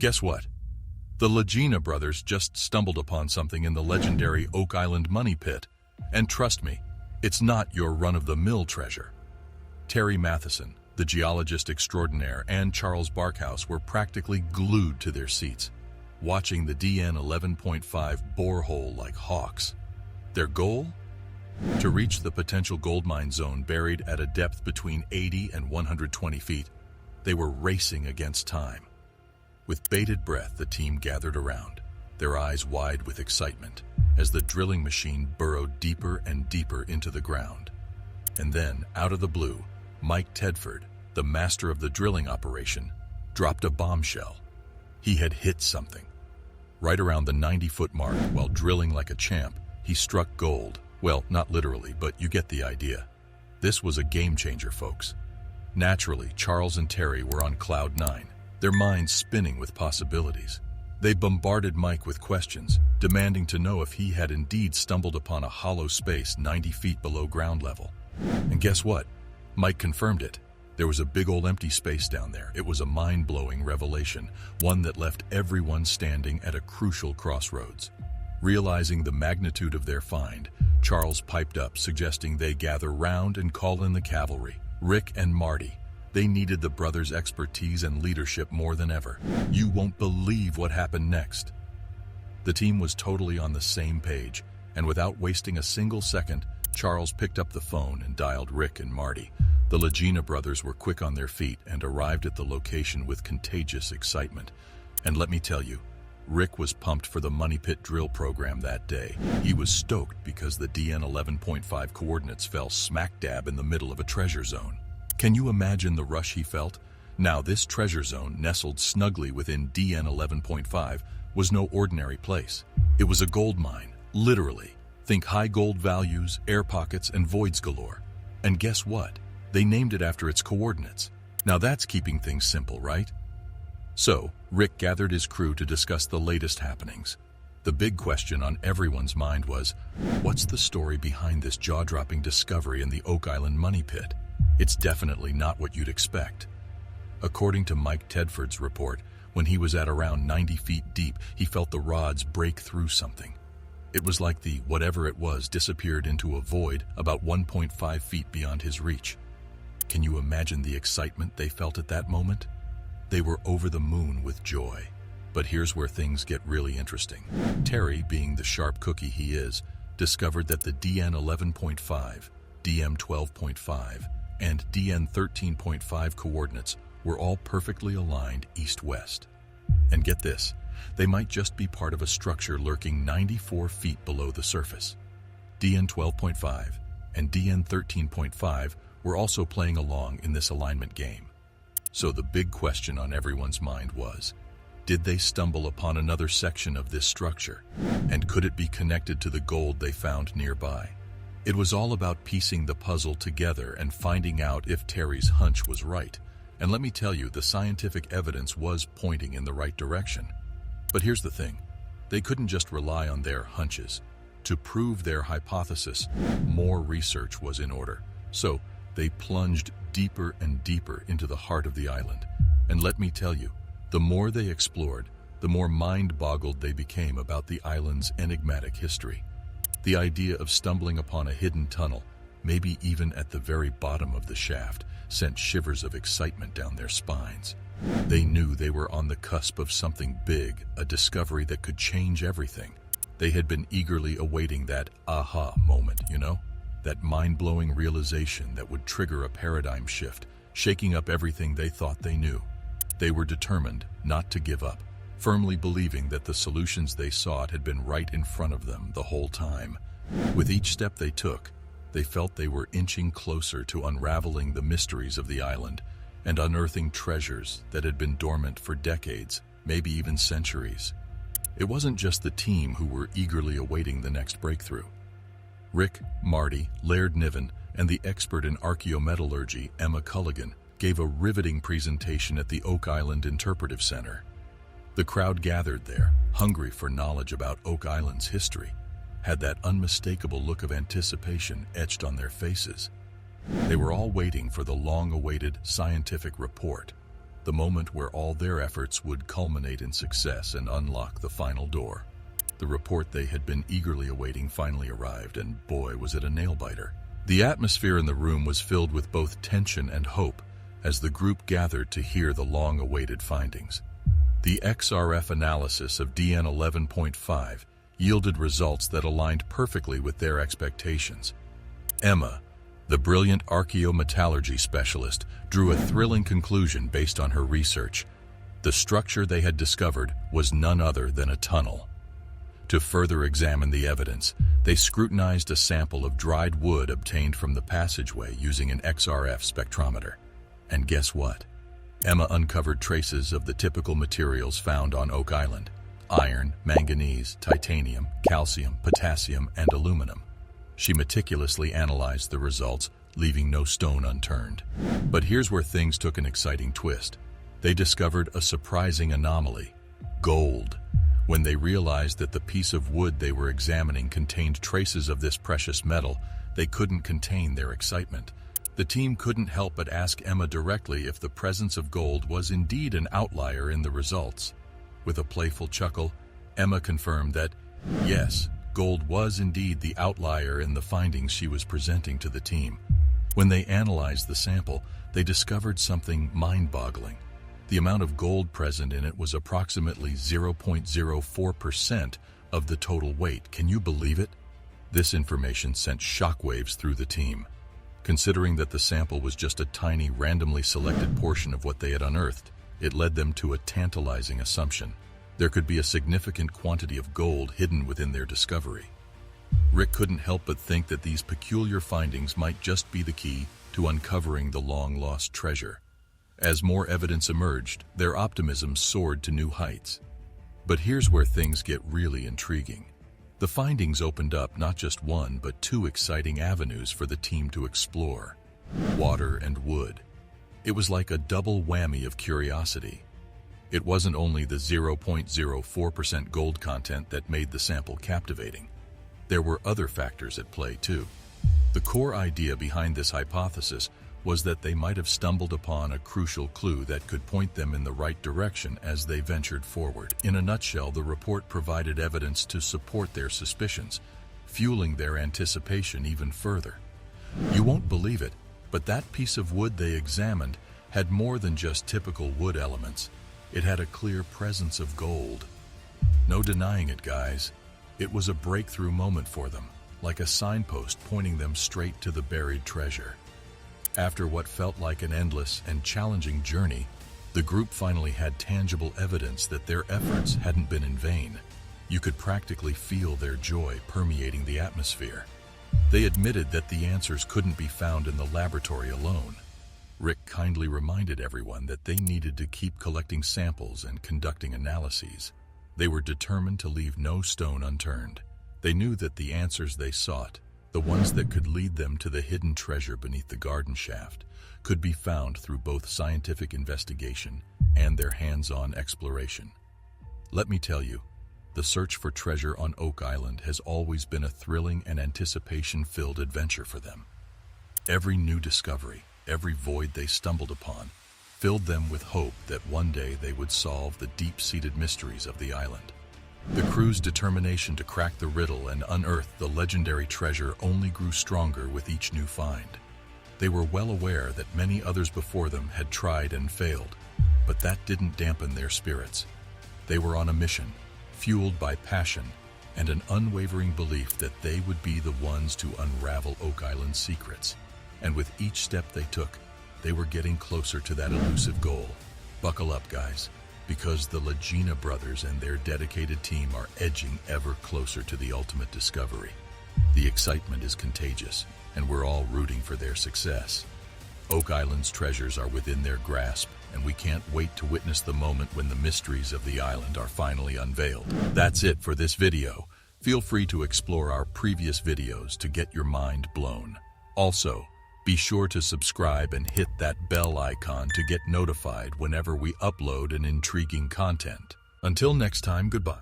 Guess what? The Lagina brothers just stumbled upon something in the legendary Oak Island money pit. And trust me, it's not your run-of-the-mill treasure. Terry Matheson, the geologist extraordinaire, and Charles Barkhouse were practically glued to their seats, watching the DN 11.5 borehole like hawks. Their goal? To reach the potential gold mine zone buried at a depth between 80 and 120 feet. They were racing against time. With bated breath, the team gathered around, their eyes wide with excitement, as the drilling machine burrowed deeper and deeper into the ground. And then, out of the blue, Mike Tedford, the master of the drilling operation, dropped a bombshell. He had hit something. Right around the 90-foot mark, while drilling like a champ, he struck gold. Well, not literally, but you get the idea. This was a game-changer, folks. Naturally, Charles and Terry were on cloud nine, their minds spinning with possibilities. They bombarded Mike with questions, demanding to know if he had indeed stumbled upon a hollow space 90 feet below ground level. And guess what? Mike confirmed it. There was a big old empty space down there. It was a mind-blowing revelation, one that left everyone standing at a crucial crossroads. Realizing the magnitude of their find, Charles piped up, suggesting they gather round and call in the cavalry, Rick and Marty. They needed the brothers' expertise and leadership more than ever. You won't believe what happened next. The team was totally on the same page, and without wasting a single second, Charles picked up the phone and dialed Rick and Marty. The Lagina brothers were quick on their feet and arrived at the location with contagious excitement. And let me tell you, Rick was pumped for the Money Pit drill program that day. He was stoked because the DN 11.5 coordinates fell smack dab in the middle of a treasure zone. Can you imagine the rush he felt? Now, this treasure zone, nestled snugly within DN 11.5, was no ordinary place. It was a gold mine, literally. Think high gold values, air pockets, and voids galore. And guess what? They named it after its coordinates. Now that's keeping things simple, right? So, Rick gathered his crew to discuss the latest happenings. The big question on everyone's mind was, what's the story behind this jaw-dropping discovery in the Oak Island money pit? It's definitely not what you'd expect. According to Mike Tedford's report, when he was at around 90 feet deep, he felt the rods break through something. It was like the whatever it was disappeared into a void about 1.5 feet beyond his reach. Can you imagine the excitement they felt at that moment? They were over the moon with joy. But here's where things get really interesting. Terry, being the sharp cookie he is, discovered that the DN 11.5, DM 12.5, and DN 13.5 coordinates were all perfectly aligned east-west. And get this, they might just be part of a structure lurking 94 feet below the surface. DN 12.5 and DN 13.5 were also playing along in this alignment game. So the big question on everyone's mind was, did they stumble upon another section of this structure? And could it be connected to the gold they found nearby? It was all about piecing the puzzle together and finding out if Terry's hunch was right. And let me tell you, the scientific evidence was pointing in the right direction. But here's the thing. They couldn't just rely on their hunches. To prove their hypothesis, more research was in order. So they plunged deeper and deeper into the heart of the island. And let me tell you, the more they explored, the more mind-boggled they became about the island's enigmatic history. The idea of stumbling upon a hidden tunnel, maybe even at the very bottom of the shaft, sent shivers of excitement down their spines. They knew they were on the cusp of something big, a discovery that could change everything. They had been eagerly awaiting that aha moment, that mind-blowing realization that would trigger a paradigm shift, shaking up everything they thought they knew. They were determined not to give up, firmly believing that the solutions they sought had been right in front of them the whole time. With each step they took, they felt they were inching closer to unraveling the mysteries of the island and unearthing treasures that had been dormant for decades, maybe even centuries. It wasn't just the team who were eagerly awaiting the next breakthrough. Rick, Marty, Laird Niven, and the expert in archaeometallurgy, Emma Culligan, gave a riveting presentation at the Oak Island Interpretive Center. The crowd gathered there, hungry for knowledge about Oak Island's history, had that unmistakable look of anticipation etched on their faces. They were all waiting for the long-awaited scientific report, the moment where all their efforts would culminate in success and unlock the final door. The report they had been eagerly awaiting finally arrived, and boy, was it a nail-biter. The atmosphere in the room was filled with both tension and hope as the group gathered to hear the long-awaited findings. The XRF analysis of DN 11.5 yielded results that aligned perfectly with their expectations. Emma, the brilliant archaeometallurgy specialist, drew a thrilling conclusion based on her research. The structure they had discovered was none other than a tunnel. To further examine the evidence, they scrutinized a sample of dried wood obtained from the passageway using an XRF spectrometer. And guess what? Emma uncovered traces of the typical materials found on Oak Island: iron, manganese, titanium, calcium, potassium, and aluminum. She meticulously analyzed the results, leaving no stone unturned. But here's where things took an exciting twist. They discovered a surprising anomaly: gold. When they realized that the piece of wood they were examining contained traces of this precious metal, they couldn't contain their excitement. The team couldn't help but ask Emma directly if the presence of gold was indeed an outlier in the results. With a playful chuckle, Emma confirmed that, yes, gold was indeed the outlier in the findings she was presenting to the team. When they analyzed the sample, they discovered something mind-boggling. The amount of gold present in it was approximately 0.04% of the total weight. Can you believe it? This information sent shockwaves through the team. Considering that the sample was just a tiny, randomly selected portion of what they had unearthed, it led them to a tantalizing assumption. There could be a significant quantity of gold hidden within their discovery. Rick couldn't help but think that these peculiar findings might just be the key to uncovering the long-lost treasure. As more evidence emerged, their optimism soared to new heights. But here's where things get really intriguing. The findings opened up not just one, but two exciting avenues for the team to explore: water and wood. It was like a double whammy of curiosity. It wasn't only the 0.04% gold content that made the sample captivating. There were other factors at play too. The core idea behind this hypothesis was that they might have stumbled upon a crucial clue that could point them in the right direction as they ventured forward. In a nutshell, the report provided evidence to support their suspicions, fueling their anticipation even further. You won't believe it, but that piece of wood they examined had more than just typical wood elements. It had a clear presence of gold. No denying it, guys. It was a breakthrough moment for them, like a signpost pointing them straight to the buried treasure. After what felt like an endless and challenging journey, the group finally had tangible evidence that their efforts hadn't been in vain. You could practically feel their joy permeating the atmosphere. They admitted that the answers couldn't be found in the laboratory alone. Rick kindly reminded everyone that they needed to keep collecting samples and conducting analyses. They were determined to leave no stone unturned. They knew that the answers they sought, the ones that could lead them to the hidden treasure beneath the garden shaft, could be found through both scientific investigation and their hands-on exploration. Let me tell you, the search for treasure on Oak Island has always been a thrilling and anticipation-filled adventure for them. Every new discovery, every void they stumbled upon, filled them with hope that one day they would solve the deep-seated mysteries of the island. The crew's determination to crack the riddle and unearth the legendary treasure only grew stronger with each new find. They were well aware that many others before them had tried and failed, but that didn't dampen their spirits. They were on a mission, fueled by passion and an unwavering belief that they would be the ones to unravel Oak Island's secrets. And with each step they took, they were getting closer to that elusive goal. Buckle up, guys, because the Legina brothers and their dedicated team are edging ever closer to the ultimate discovery. The excitement is contagious, and we're all rooting for their success. Oak Island's treasures are within their grasp, and we can't wait to witness the moment when the mysteries of the island are finally unveiled. That's it for this video. Feel free to explore our previous videos to get your mind blown. Also, be sure to subscribe and hit that bell icon to get notified whenever we upload an intriguing content. Until next time, goodbye.